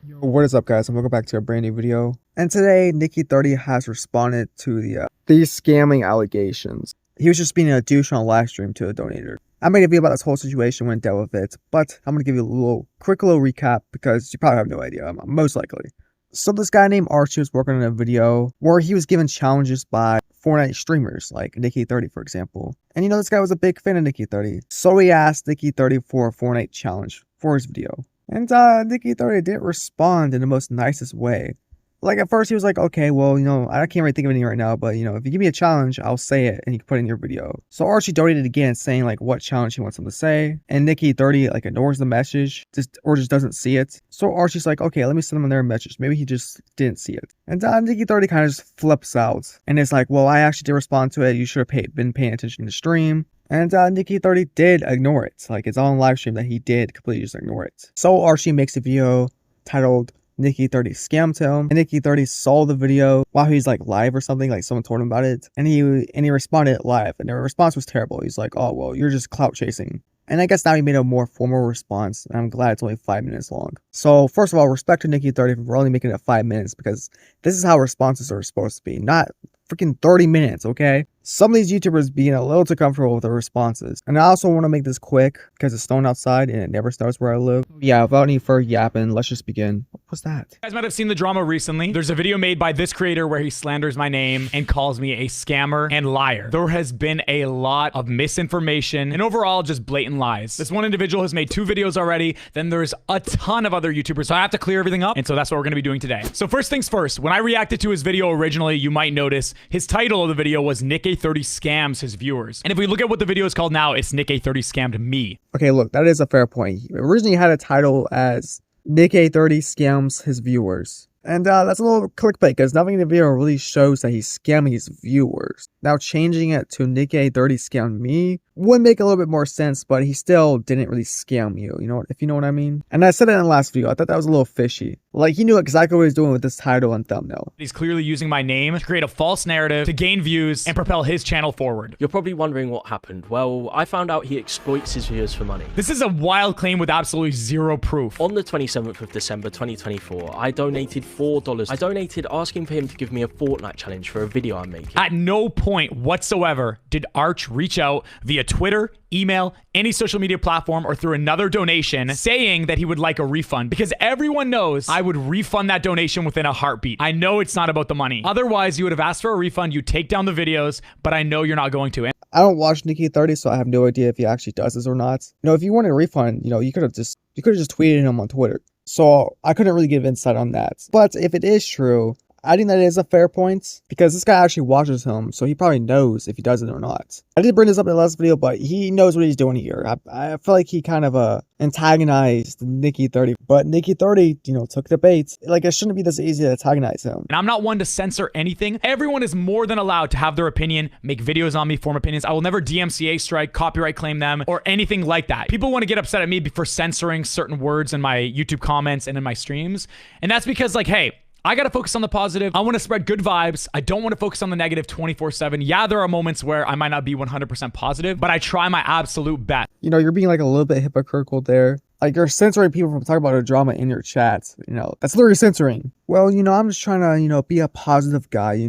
Yo, what is up, guys, and welcome back to a brand new video. And today, Nikki30 has responded to these scamming allegations. He was just being a douche on a live stream to a donator. I made a video about this whole situation when I dealt with it, but I'm gonna give you a quick little recap because you probably have no idea, most likely. So this guy named Archie was working on a video where he was given challenges by Fortnite streamers like Nikki30, for example. And this guy was a big fan of Nikki30, so he asked Nikki30 for a Fortnite challenge for his video. And Nikki30 didn't respond in the most nicest way. Like, at first he was like, okay, well, I can't really think of any right now, but, if you give me a challenge, I'll say it and you can put it in your video. So Archie donated again saying, like, what challenge he wants him to say. And Nikki30, like, ignores the message or just doesn't see it. So Archie's like, okay, let me send him their message. Maybe he just didn't see it. And Nikki30 kind of just flips out. And it's like, well, I actually did respond to it. You should have been paying attention to the stream. And Nikki30 did ignore it. Like, it's on live stream that he did completely just ignore it. So Archie makes a video titled Nikki30 Scammed Him. And Nikki30 saw the video while he's like live or something, like someone told him about it. And he responded live. And the response was terrible. He's like, oh, well, you're just clout chasing. And I guess now he made a more formal response, and I'm glad it's only 5 minutes long. So first of all, respect to Nikki30 for only making it 5 minutes, because this is how responses are supposed to be, not freaking 30 minutes, okay? Some of these YouTubers being a little too comfortable with their responses. And I also want to make this quick because it's snowing outside and it never snows where I live. Yeah, without any further yapping, let's just begin. What was that? You guys might have seen the drama recently. There's a video made by this creator where he slanders my name and calls me a scammer and liar. There has been a lot of misinformation and overall just blatant lies. This one individual has made 2 videos already. Then there's a ton of other YouTubers. So I have to clear everything up. And so that's what we're going to be doing today. So first things first, when I reacted to his video originally, you might notice his title of the video was Nikki30 scams his viewers. And if we look at what the video is called now, it's Nikki30 scammed me. Okay, look, that is a fair point. He originally had a title as Nikki30 scams his viewers. And that's a little clickbait because nothing in the video really shows that he's scamming his viewers. Now changing it to Nikki30 scammed me would make a little bit more sense, but he still didn't really scam you, if you know what I mean? And I said it in the last video, I thought that was a little fishy. Like, he knew exactly what he was doing with this title and thumbnail. He's clearly using my name to create a false narrative, to gain views, and propel his channel forward. You're probably wondering what happened. Well, I found out he exploits his viewers for money. This is a wild claim with absolutely zero proof. On the 27th of December 2024, I donated $4. I donated asking for him to give me a Fortnite challenge for a video I'm making. At no point whatsoever did Arch reach out via Twitter, email, any social media platform, or through another donation saying that he would like a refund, because everyone knows I would refund that donation within a heartbeat. I know it's not about the money. Otherwise, you would have asked for a refund, you take down the videos, but I know you're not going to. I don't watch Nikki30, so I have no idea if he actually does this or not. If you wanted a refund, you could have just tweeted him on Twitter. So I couldn't really give insight on that. But if it is true, I think that is a fair point because this guy actually watches him, so he probably knows if he does it or not. I did bring this up in the last video, but he knows what he's doing here. I feel like he kind of antagonized Nikki30, but Nikki30, took the bait. Like, it shouldn't be this easy to antagonize him. And I'm not one to censor anything. Everyone is more than allowed to have their opinion, make videos on me, form opinions. I will never DMCA strike, copyright claim them, or anything like that. People want to get upset at me for censoring certain words in my YouTube comments and in my streams. And that's because, like, hey, I got to focus on the positive. I want to spread good vibes. I don't want to focus on the negative 24/7. Yeah, there are moments where I might not be 100% positive, but I try my absolute best. You're being like a little bit hypocritical there. Like, you're censoring people from talking about a drama in your chat. That's literally censoring. Well, I'm just trying to, be a positive guy,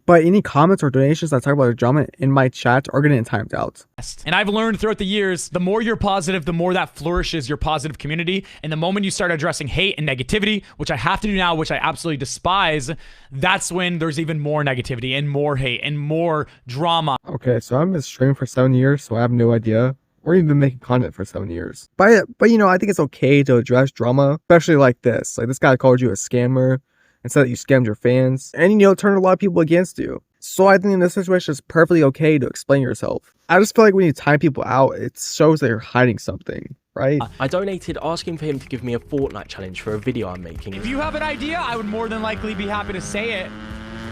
But any comments or donations that talk about a drama in my chat are getting timed out. And I've learned throughout the years, the more you're positive, the more that flourishes your positive community. And the moment you start addressing hate and negativity, which I have to do now, which I absolutely despise, that's when there's even more negativity and more hate and more drama. Okay, so I've been streaming for 7 years, so I have no idea. Or even been making content for 7 years. But I think it's okay to address drama, especially like this. Like, this guy called you a scammer and said that you scammed your fans. And, turned a lot of people against you. So I think in this situation, it's perfectly okay to explain yourself. I just feel like when you time people out, it shows that you're hiding something, right? I donated asking for him to give me a Fortnite challenge for a video I'm making. If you have an idea, I would more than likely be happy to say it.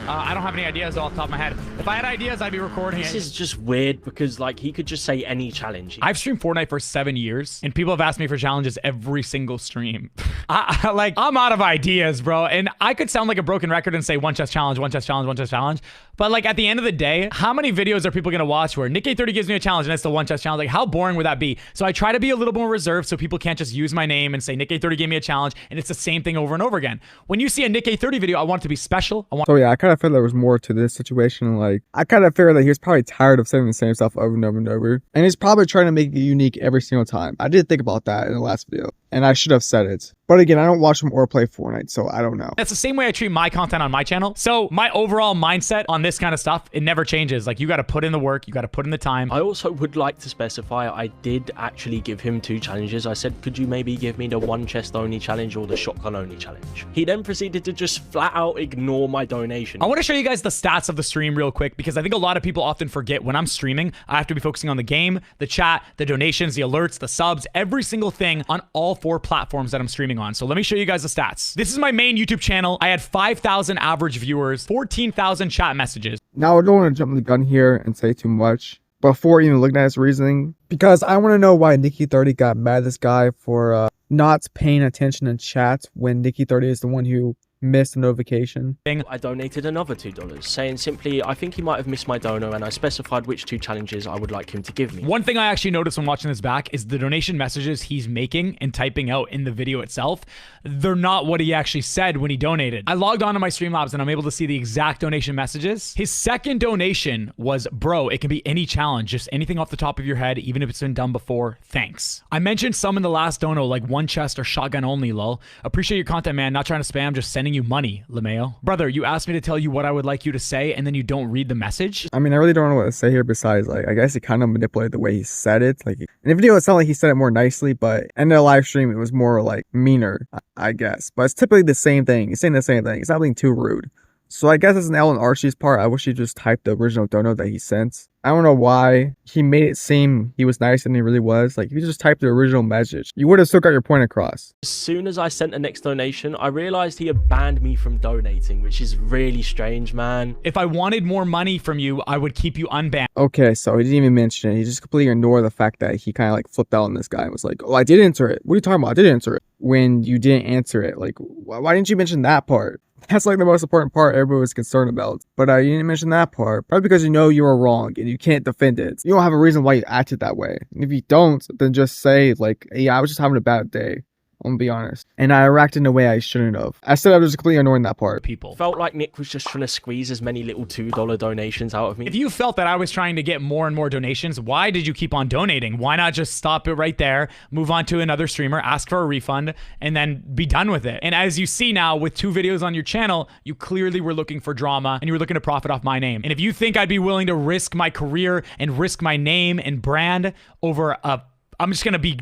I don't have any ideas off the top of my head. If I had ideas, I'd be recording This it. is just weird because, like, he could just say any challenge. I've streamed Fortnite for 7 years, and people have asked me for challenges every single stream. I'm out of ideas, bro. And I could sound like a broken record and say one chest challenge, one chest challenge, one chest challenge. But like at the end of the day, how many videos are people gonna watch where Nick30 gives me a challenge and it's the one chest challenge? Like, how boring would that be? So I try to be a little more reserved so people can't just use my name and say Nick30 gave me a challenge, and it's the same thing over and over again. When you see a Nick30 video, I want it to be special. So yeah, I kind of feel there was more to this situation. Like, I kind of figured that he was probably tired of saying the same stuff over and over and over. And he's probably trying to make it unique every single time. I did think about that in the last video, and I should have said it. But again, I don't watch him or play Fortnite, so I don't know. That's the same way I treat my content on my channel. So my overall mindset on this kind of stuff, it never changes. Like, you got to put in the work, you got to put in the time. I also would like to specify I did actually give him 2 challenges. I said, could you maybe give me the one chest only challenge or the shotgun only challenge? He then proceeded to just flat out ignore my donation. I want to show you guys the stats of the stream real quick, because I think a lot of people often forget when I'm streaming, I have to be focusing on the game, the chat, the donations, the alerts, the subs, every single thing on all 4 platforms that I'm streaming on. So let me show you guys the stats. This is my main YouTube channel. I had 5,000 average viewers, 14,000 chat messages. Now, I don't want to jump the gun here and say too much before even looking at his reasoning, because I want to know why Nicky30 got mad at this guy for not paying attention in chat when Nicky30 is the one who missed a notification. I donated another $2, saying simply, I think he might have missed my donor, and I specified which 2 challenges I would like him to give me. One thing I actually noticed when watching this back is the donation messages he's making and typing out in the video itself, they're not what he actually said when he donated. I logged on to my Streamlabs and I'm able to see the exact donation messages. His second donation was, bro, it can be any challenge, just anything off the top of your head, even if it's been done before, thanks. I mentioned some in the last dono, like one chest or shotgun only, lol. Appreciate your content, man. Not trying to spam, just sending you money, LeMayo. Brother, you asked me to tell you what I would like you to say, and then you don't read the message? I mean, I really don't know what to say here besides, like, I guess he kind of manipulated the way he said it. Like, in the video, it sounded like he said it more nicely, but in the live stream, it was more, like, meaner, I guess. But it's typically the same thing. He's saying the same thing. It's not being too rude. So I guess as an L and Archie's part, I wish he just typed the original dono that he sent. I don't know why he made it seem he was nicer than he really was. Like, if you just typed the original message, you would have still got your point across. As soon as I sent the next donation, I realized he had banned me from donating, which is really strange, man. If I wanted more money from you, I would keep you unbanned. Okay, so he didn't even mention it. He just completely ignored the fact that he kind of like flipped out on this guy and was like, oh, I did answer it. What are you talking about? I did answer it. When you didn't answer it, like, why didn't you mention that part? That's like the most important part everybody was concerned about. But you didn't mention that part. Probably because you know you were wrong and you can't defend it. You don't have a reason why you acted that way. And if you don't, then just say, like, yeah, I was just having a bad day. I'm gonna be honest. And I reacted in a way I shouldn't have. I said I was just completely ignoring that part. People. Felt like Nick was just trying to squeeze as many little $2 donations out of me. If you felt that I was trying to get more and more donations, why did you keep on donating? Why not just stop it right there, move on to another streamer, ask for a refund, and then be done with it? And as you see now, with 2 videos on your channel, you clearly were looking for drama and you were looking to profit off my name. And if you think I'd be willing to risk my career and risk my name and brand over I'm just gonna be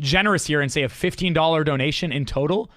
generous here and say a $15 donation in total.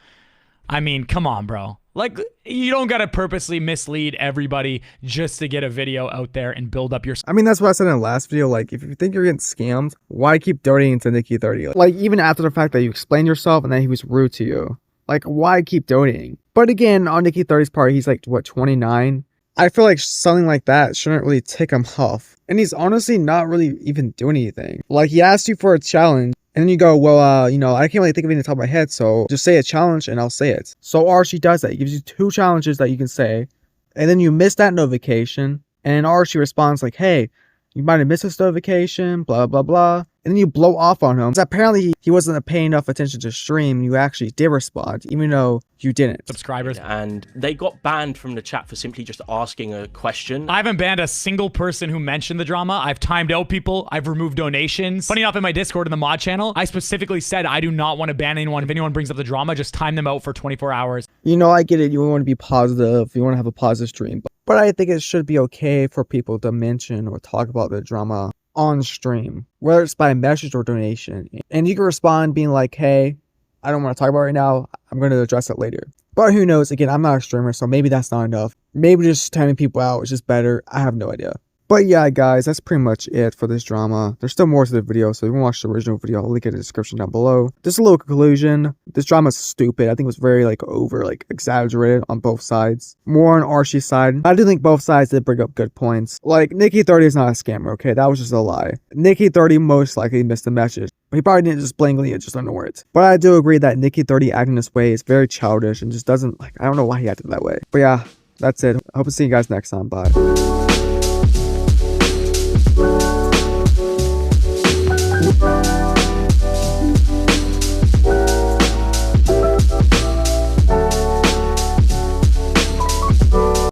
I mean, come on, bro. Like, you don't gotta purposely mislead everybody just to get a video out there and build up your... I mean, that's what I said in the last video. Like, if you think you're getting scammed, why keep donating to Nicky30? Like, even after the fact that you explained yourself and then he was rude to you. Like, why keep donating? But again, on Nicky30's part, he's like, what, 29? I feel like something like that shouldn't really tick him off. And he's honestly not really even doing anything. Like, he asked you for a challenge. And then you go, well, you know, I can't really think of anything on top of my head, so just say a challenge and I'll say it. So Archie does that. He gives you 2 challenges that you can say. And then you miss that notification. And Archie responds like, hey, you might have missed this notification, blah, blah, blah. And then you blow off on him. Apparently, he wasn't paying enough attention to stream. You actually did respond, even though you didn't. Subscribers. And they got banned from the chat for simply just asking a question. I haven't banned a single person who mentioned the drama. I've timed out people. I've removed donations. Funny enough, in my Discord in the mod channel, I specifically said I do not want to ban anyone. If anyone brings up the drama, just time them out for 24 hours. You know, I get it. You want to be positive. You want to have a positive stream. But I think it should be okay for people to mention or talk about the drama on stream, whether it's by message or donation. And you can respond being like, hey, I don't want to talk about it right now. I'm going to address it later. But who knows? Again, I'm not a streamer, so maybe that's not enough. Maybe just timing people out is just better. I have no idea. But yeah, guys, that's pretty much it for this drama. There's still more to the video, so if you want to watch the original video, I'll link it in the description down below. Just a little conclusion. This drama is stupid. I think it was very exaggerated on both sides. More on Archie's side. I do think both sides did bring up good points. Like, Nikki 30 is not a scammer, okay? That was just a lie. Nikki 30 most likely missed the message. But he probably didn't just blatantly just ignore it. But I do agree that Nikki 30 acting this way is very childish and just doesn't, I don't know why he acted that way. But yeah, that's it. I hope to see you guys next time. Bye.